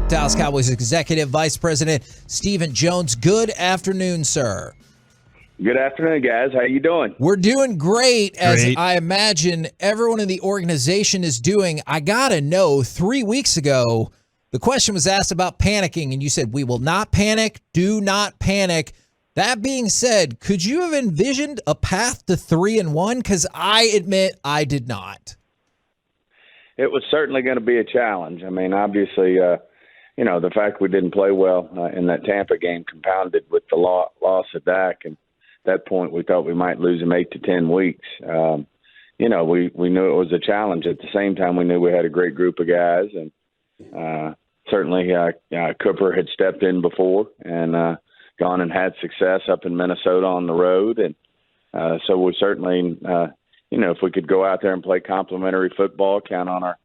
Dallas Cowboys Executive Vice President Stephen Jones. Good afternoon, sir. Good afternoon, guys. How you doing? We're doing great, as I imagine everyone in the organization is doing. I got to know, 3 weeks ago, the question was asked about panicking, and you said, we will not panic, do not panic. That being said, could you have envisioned a path to 3-1? Because I admit I did not. It was certainly going to be a challenge. I mean, obviously, the fact we didn't play well in that Tampa game compounded with the loss of Dak, and at that point we thought we might lose him 8 to 10 weeks. We knew it was a challenge. At the same time, we knew we had a great group of guys, and certainly Cooper had stepped in before and gone and had success up in Minnesota on the road, and so we certainly, if we could go out there and play complementary football, count on our,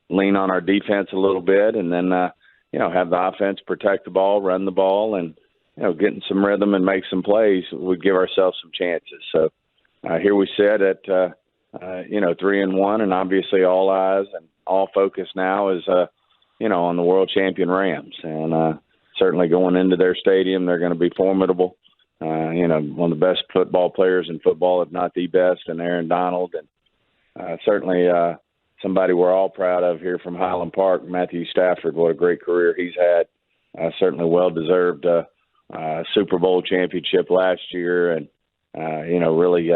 lean on our defense a little bit, and then have the offense protect the ball, run the ball, and get in some rhythm and make some plays, we'd give ourselves some chances. So here we sit at 3-1, and obviously all eyes and all focus now is on the world champion Rams, and certainly going into their stadium, they're going to be formidable. One of the best football players in football, if not the best, and Aaron Donald, and certainly somebody we're all proud of here from Highland Park, Matthew Stafford. What a great career he's had. Certainly well-deserved Super Bowl championship last year, and really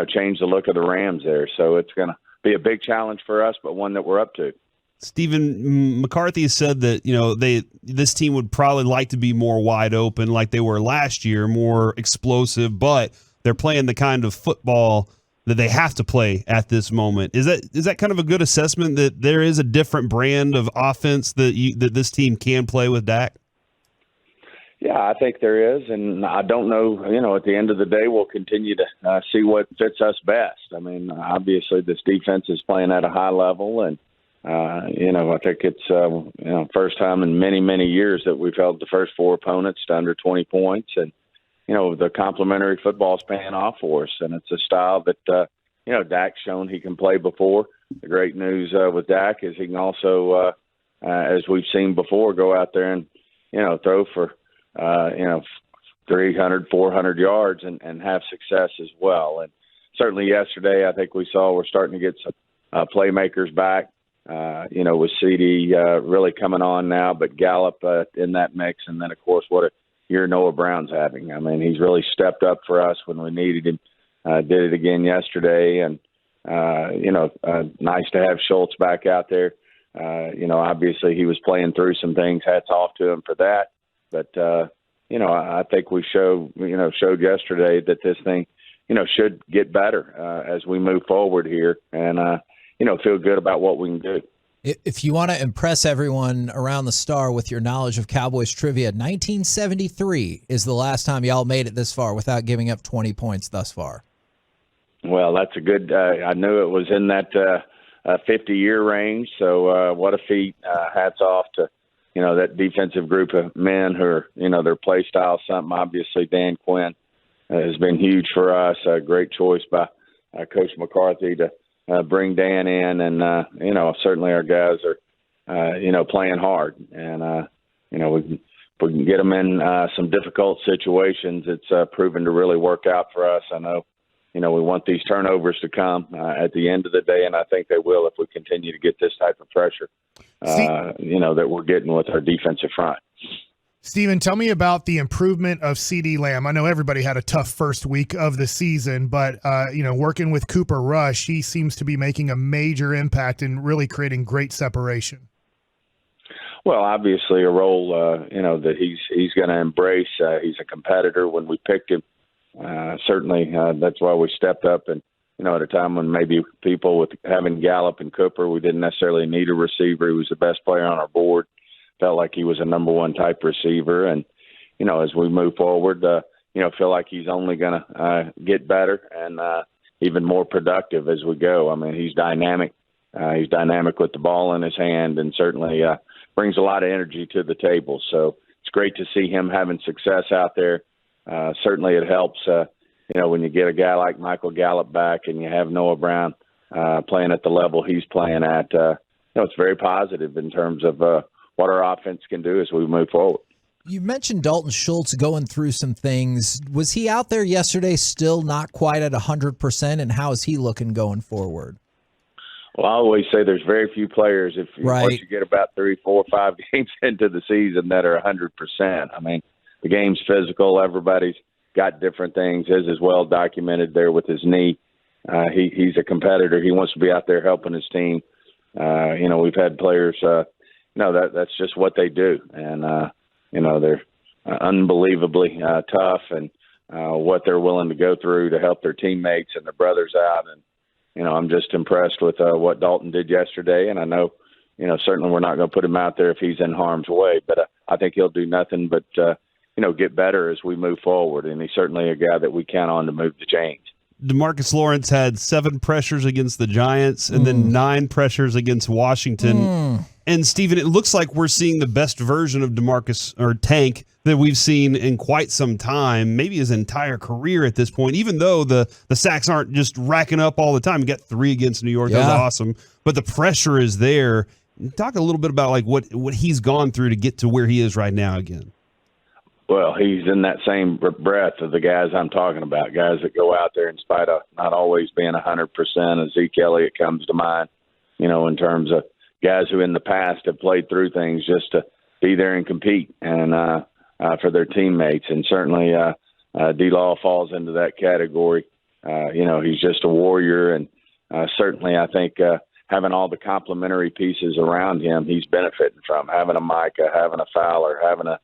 changed the look of the Rams there. So it's going to be a big challenge for us, but one that we're up to. Stephen, McCarthy said that this team would probably like to be more wide open like they were last year, more explosive, but they're playing the kind of football that they have to play at this moment. Is that kind of a good assessment, that there is a different brand of offense that this team can play with Dak? Yeah, I think there is, and I don't know, at the end of the day, we'll continue to see what fits us best. I mean, obviously this defense is playing at a high level, and I think it's first time in many, many years that we've held the first 4 opponents to under 20 points, and the complementary football is paying off for us, and it's a style that Dak's shown he can play before. The great news with Dak is he can also, as we've seen before, go out there and throw for 300, 400 yards and have success as well. And certainly yesterday, I think we saw we're starting to get some playmakers back. With CeeDee really coming on now, but Gallup in that mix, and then of course what a year Noah Brown's having. I mean, he's really stepped up for us when we needed him. Did it again yesterday, and nice to have Schultz back out there. Obviously he was playing through some things. Hats off to him for that. But I think we showed yesterday that this thing should get better as we move forward here, and feel good about what we can do. If you want to impress everyone around the Star with your knowledge of Cowboys trivia, 1973 is the last time y'all made it this far without giving up 20 points thus far. Well, that's a good I knew it was in that 50-year range, so what a feat. Hats off to that defensive group of men who are, their play style something. Obviously, Dan Quinn has been huge for us. A great choice by Coach McCarthy to bring Dan in, and certainly our guys are playing hard, and we can get them in some difficult situations. It's proven to really work out for us. I know we want these turnovers to come at the end of the day, and I think they will if we continue to get this type of pressure that we're getting with our defensive front. Stephen, tell me about the improvement of CeeDee Lamb. I know everybody had a tough first week of the season, but, working with Cooper Rush, he seems to be making a major impact and really creating great separation. Well, obviously a role, that he's going to embrace. He's a competitor. When we picked him, certainly that's why we stepped up. And, at a time when maybe people with having Gallup and Cooper, we didn't necessarily need a receiver. He was the best player on our board. Felt like he was a number one type receiver. And, as we move forward, feel like he's only going to get better and even more productive as we go. I mean, he's dynamic. He's dynamic with the ball in his hand, and certainly brings a lot of energy to the table. So it's great to see him having success out there. Certainly it helps, when you get a guy like Michael Gallup back and you have Noah Brown playing at the level he's playing at. it's very positive in terms of what our offense can do as we move forward. You mentioned Dalton Schultz going through some things. Was he out there yesterday still not quite at 100%, and how is he looking going forward? Well, I always say there's very few players, once you get about 3, 4, 5 games into the season, that are 100%. I mean, the game's physical. Everybody's got different things. His is well documented there with his knee. He's a competitor. He wants to be out there helping his team. We've had players, that's just what they do. And, they're unbelievably tough, and what they're willing to go through to help their teammates and their brothers out. And, I'm just impressed with what Dalton did yesterday. And I know, certainly we're not going to put him out there if he's in harm's way, but I think he'll do nothing but, get better as we move forward. And he's certainly a guy that we count on to move the chains. DeMarcus Lawrence had 7 pressures against the Giants and then 9 pressures against Washington. And, Stephen, it looks like we're seeing the best version of DeMarcus, or Tank, that we've seen in quite some time, maybe his entire career at this point, even though the sacks aren't just racking up all the time. He got 3 against New York. Yeah. That was awesome. But the pressure is there. Talk a little bit about what he's gone through to get to where he is right now again. Well, he's in that same breath of the guys I'm talking about, guys that go out there in spite of not always being 100%. Zeke Elliott comes to mind, in terms of guys who in the past have played through things just to be there and compete and for their teammates. And certainly D-Law falls into that category. He's just a warrior. And certainly I think having all the complementary pieces around him, he's benefiting from. Having a Micah, having a Fowler, having a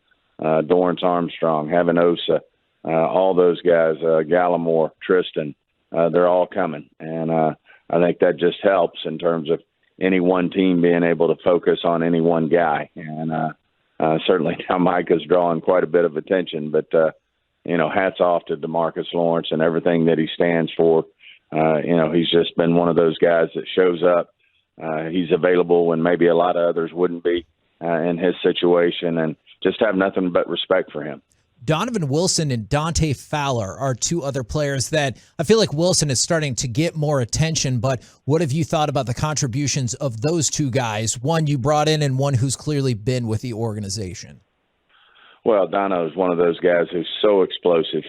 Dorrance Armstrong, having Osa, all those guys, Gallimore, Tristan, they're all coming. And I think that just helps in terms of any one team being able to focus on any one guy. And certainly now Micah's drawing quite a bit of attention, but, hats off to DeMarcus Lawrence and everything that he stands for. He's just been one of those guys that shows up. He's available when maybe a lot of others wouldn't be in his situation, and just have nothing but respect for him. Donovan Wilson and Dante Fowler are 2 other players that I feel like Wilson is starting to get more attention, but what have you thought about the contributions of those 2 guys, one you brought in and one who's clearly been with the organization? Well, Dono is one of those guys who's so explosive,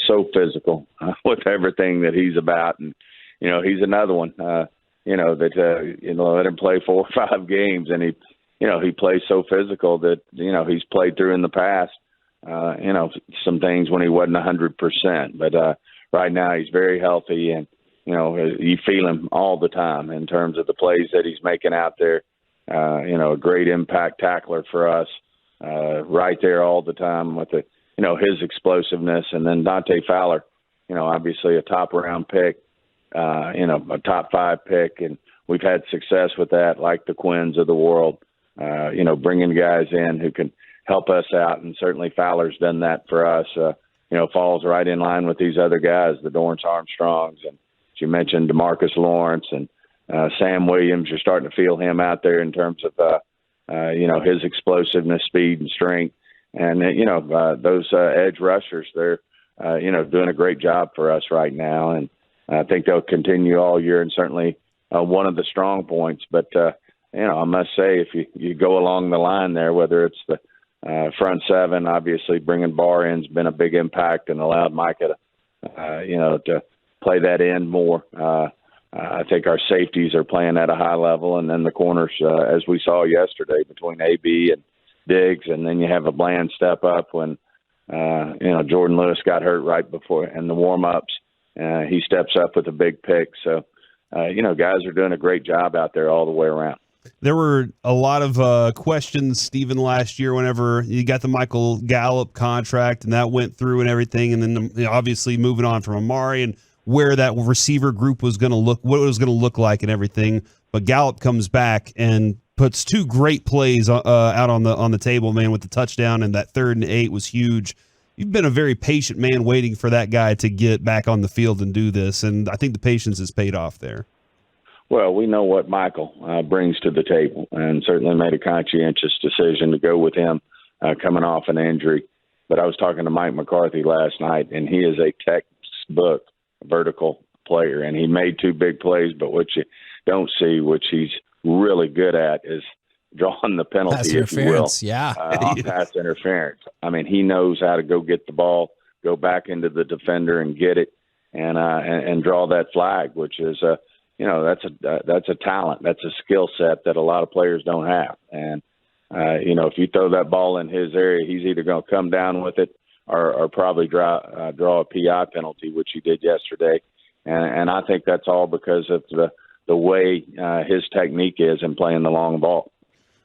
so physical with everything that he's about. And, he's another one, that, let him play 4 or 5 games, and he plays so physical that, he's played through in the past, some things when he wasn't 100%. But right now he's very healthy, and, you feel him all the time in terms of the plays that he's making out there. A great impact tackler for us, right there all the time with his explosiveness. And then Dante Fowler, obviously a top-round pick, a top 5 pick, and we've had success with that, like the Quins of the world. Bringing guys in who can help us out. And certainly Fowler's done that for us, falls right in line with these other guys, the Dorrance Armstrongs. And as you mentioned, DeMarcus Lawrence and Sam Williams, you're starting to feel him out there in terms of, his explosiveness, speed, and strength. And, those edge rushers, they're, doing a great job for us right now. And I think they'll continue all year, and certainly one of the strong points. But, I must say, if you go along the line there, whether it's the front 7, obviously bringing Barr in's been a big impact and allowed Micah to play that end more. I think our safeties are playing at a high level, and then the corners, as we saw yesterday, between AB and Diggs, and then you have a Bland step up when Jordan Lewis got hurt right before in the warm-ups. He steps up with a big pick. So, guys are doing a great job out there all the way around. There were a lot of questions, Stephen, last year whenever you got the Michael Gallup contract and that went through and everything, and then obviously moving on from Amari and where that receiver group was going to look, what it was going to look like and everything. But Gallup comes back and puts 2 great plays out on the table, man, with the touchdown, and that 3rd and 8 was huge. You've been a very patient man waiting for that guy to get back on the field and do this, and I think the patience has paid off there. Well, we know what Michael brings to the table, and certainly made a conscientious decision to go with him coming off an injury. But I was talking to Mike McCarthy last night, and he is a textbook vertical player, and he made 2 big plays. But what you don't see, which he's really good at, is drawing the penalty, pass if you will, interference, yeah. on pass interference. I mean, he knows how to go get the ball, go back into the defender and get it, and draw that flag, which is that's a talent, that's a skill set that a lot of players don't have. And if you throw that ball in his area, he's either going to come down with it or probably draw a PI penalty, which he did yesterday. And I think that's all because of the way his technique is in playing the long ball.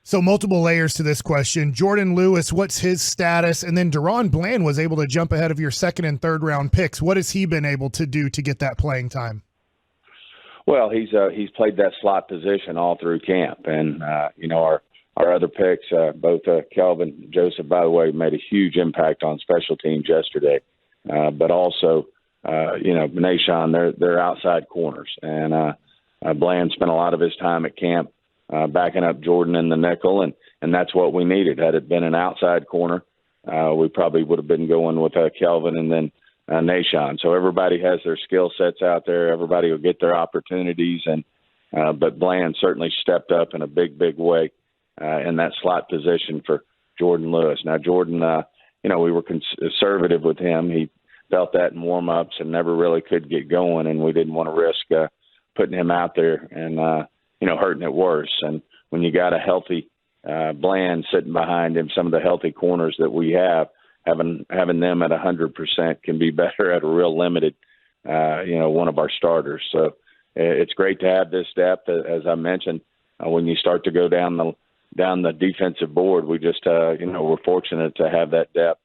So multiple layers to this question. Jordan Lewis, what's his status? And then Deron Bland was able to jump ahead of your second and third round picks. What has he been able to do to get that playing time? Well, he's played that slot position all through camp, and our other picks, both Kelvin and Joseph, by the way, made a huge impact on special teams yesterday, but also Nashon, they're outside corners, and Bland spent a lot of his time at camp backing up Jordan in the nickel, and that's what we needed. Had it been an outside corner, we probably would have been going with Kelvin and then Nashon. So everybody has their skill sets out there. Everybody will get their opportunities, but Bland certainly stepped up in a big way in that slot position for Jordan Lewis. Now, Jordan, we were conservative with him. He felt that in warm-ups and never really could get going, and we didn't want to risk putting him out there and hurting it worse. And when you got a healthy Bland sitting behind him, some of the healthy corners that we have, having them at 100% can be better at a real limited, one of our starters. So it's great to have this depth. As I mentioned, when you start to go down the defensive board, we just, we're fortunate to have that depth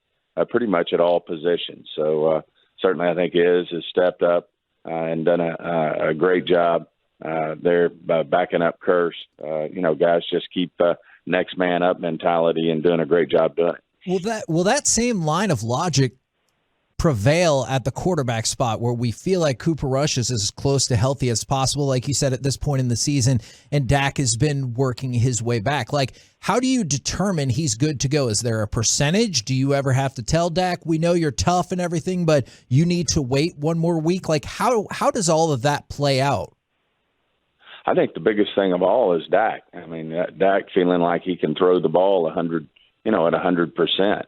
pretty much at all positions. So certainly I think has stepped up and done a great job there backing up Curse. Guys just keep next man up mentality and doing a great job doing it. Will that same line of logic prevail at the quarterback spot, where we feel like Cooper Rush is as close to healthy as possible, like you said, at this point in the season, and Dak has been working his way back? Like, how do you determine he's good to go? Is there a percentage? Do you ever have to tell Dak, we know you're tough and everything, but you need to wait one more week? Like, how does all of that play out? I think the biggest thing of all is Dak. I mean, Dak feeling like he can throw the ball at 100%.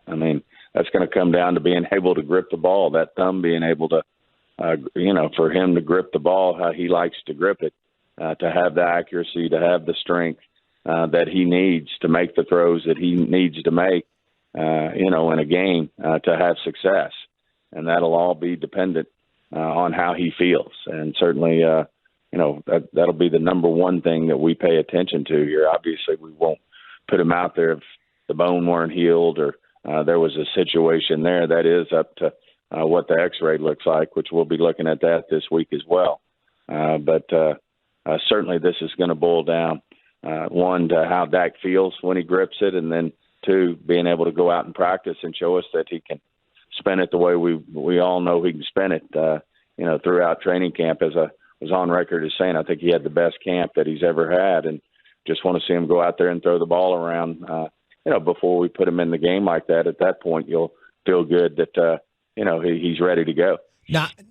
I mean, that's going to come down to being able to grip the ball, that thumb being able to, for him to grip the ball how he likes to grip it, to have the accuracy, to have the strength that he needs to make the throws that he needs to make, in a game to have success. And that'll all be dependent on how he feels. And certainly, that'll be the number one thing that we pay attention to here. Obviously, we won't put him out there if the bone weren't healed or there was a situation there. That is up to what the x-ray looks like, which we'll be looking at that this week as well. But certainly this is going to boil down, one, to how Dak feels when he grips it, and then two, being able to go out and practice and show us that he can spin it the way we all know he can spin it, throughout training camp. As I was on record as saying, I think he had the best camp that he's ever had, and just want to see him go out there and throw the ball around, before we put him in the game like that. At that point, you'll feel good that, he's ready to go.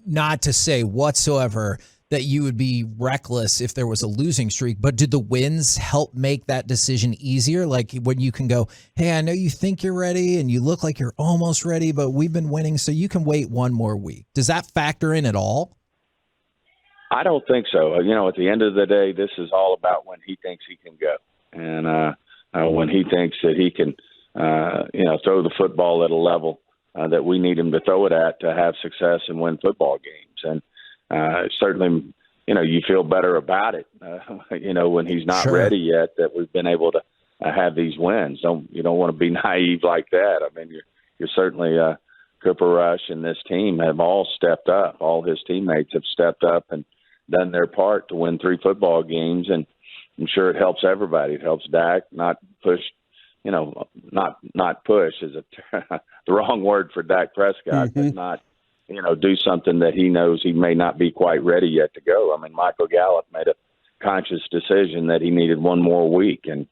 Not to say whatsoever that you would be reckless if there was a losing streak, but did the wins help make that decision easier? Like when you can go, hey, I know you think you're ready and you look like you're almost ready, but we've been winning, so you can wait one more week. Does that factor in at all? I don't think so. At the end of the day, this is all about when he thinks he can go. And when he thinks that he can, throw the football at a level that we need him to throw it at to have success and win football games. And certainly, you feel better about it, when he's not ready yet, that we've been able to have these wins. You don't want to be naive like that. I mean, you're certainly Cooper Rush and this team have all stepped up. All his teammates have stepped up and done their part to win 3 football games, and I'm sure it helps everybody. It helps Dak not push, not push is the wrong word for Dak Prescott, but not, do something that he knows he may not be quite ready yet to go. I mean, Michael Gallup made a conscious decision that he needed one more week, and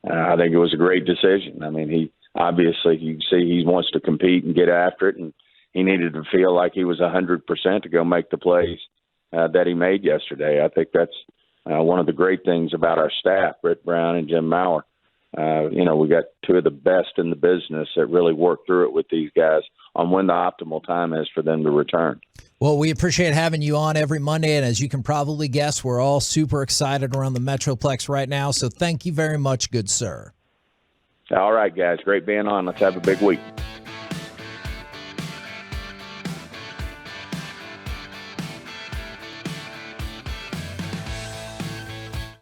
I think it was a great decision. I mean, he obviously, you can see he wants to compete and get after it, and he needed to feel like he was 100% to go make the plays that he made yesterday. I think that's one of the great things about our staff, Britt Brown and Jim Maurer. We got two of the best in the business that really work through it with these guys on when the optimal time is for them to return. Well, we appreciate having you on every Monday, and as you can probably guess, we're all super excited around the Metroplex right now, so thank you very much, good sir. All right, guys. Great being on. Let's have a big week.